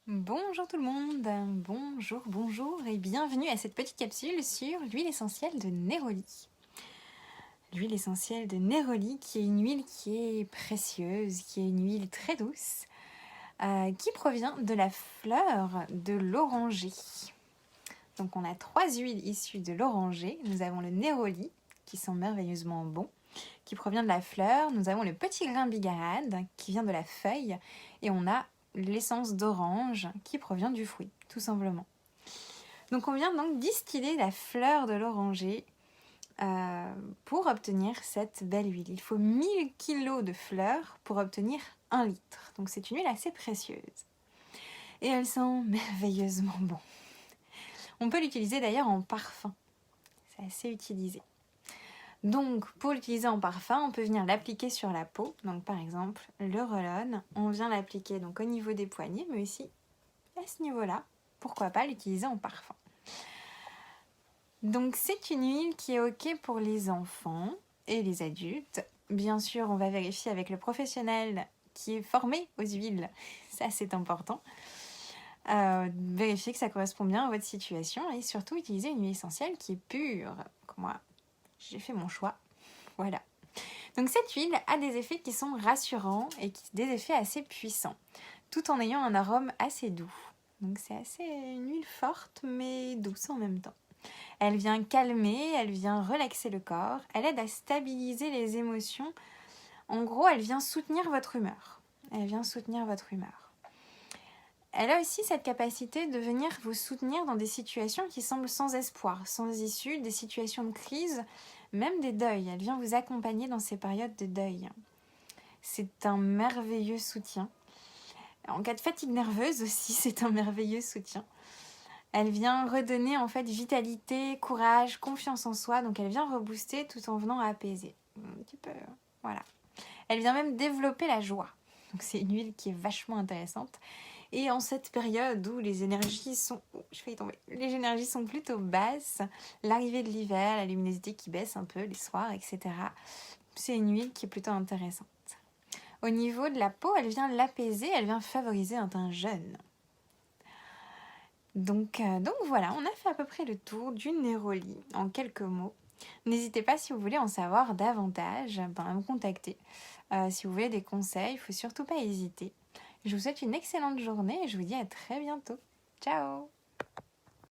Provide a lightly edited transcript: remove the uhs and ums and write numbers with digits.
Bonjour tout le monde, bonjour et bienvenue à cette petite capsule sur l'huile essentielle de Néroli. L'huile essentielle de Néroli qui est une huile qui est précieuse, qui est une huile très douce, qui provient de la fleur de l'oranger. Donc on a 3 huiles issues de l'oranger. Nous avons le Néroli qui sent merveilleusement bon, qui provient de la fleur. Nous avons le petit grain bigarade qui vient de la feuille et on a l'essence d'orange qui provient du fruit, tout simplement. Donc on vient donc distiller la fleur de l'oranger pour obtenir cette belle huile. Il faut 1000 kg de fleurs pour obtenir 1 litre. Donc c'est une huile assez précieuse. Et elle sent merveilleusement bon. On peut l'utiliser d'ailleurs en parfum. C'est assez utilisé. Donc, pour l'utiliser en parfum, on peut venir l'appliquer sur la peau. Donc, par exemple, le roll-on, on vient l'appliquer donc au niveau des poignets, mais aussi à ce niveau-là. Pourquoi pas l'utiliser en parfum. Donc, c'est une huile qui est OK pour les enfants et les adultes. Bien sûr, on va vérifier avec le professionnel qui est formé aux huiles. Ça, c'est important. Vérifier que ça correspond bien à votre situation et surtout utiliser une huile essentielle qui est pure. Comme moi, j'ai fait mon choix. Voilà. Donc cette huile a des effets qui sont rassurants et des effets assez puissants, tout en ayant un arôme assez doux. Donc c'est assez une huile forte mais douce en même temps. Elle vient calmer, elle vient relaxer le corps, elle aide à stabiliser les émotions. En gros, elle vient soutenir votre humeur. Elle a aussi cette capacité de venir vous soutenir dans des situations qui semblent sans espoir, sans issue, des situations de crise, même des deuils. Elle vient vous accompagner dans ces périodes de deuil. C'est un merveilleux soutien. En cas de fatigue nerveuse aussi, c'est un merveilleux soutien. Elle vient redonner en fait vitalité, courage, confiance en soi. Donc elle vient rebooster tout en venant apaiser. Un petit peu, voilà. Elle vient même développer la joie. Donc c'est une huile qui est vachement intéressante. Et en cette période où les énergies sont... Les énergies sont plutôt basses, l'arrivée de l'hiver, la luminosité qui baisse un peu les soirs, etc. C'est une huile qui est plutôt intéressante. Au niveau de la peau, elle vient l'apaiser, elle vient favoriser un teint jeune. Donc voilà, on a fait à peu près le tour du Néroli en quelques mots. N'hésitez pas si vous voulez en savoir davantage, à me contacter. Si vous voulez des conseils, il ne faut surtout pas hésiter. Je vous souhaite une excellente journée et je vous dis à très bientôt. Ciao!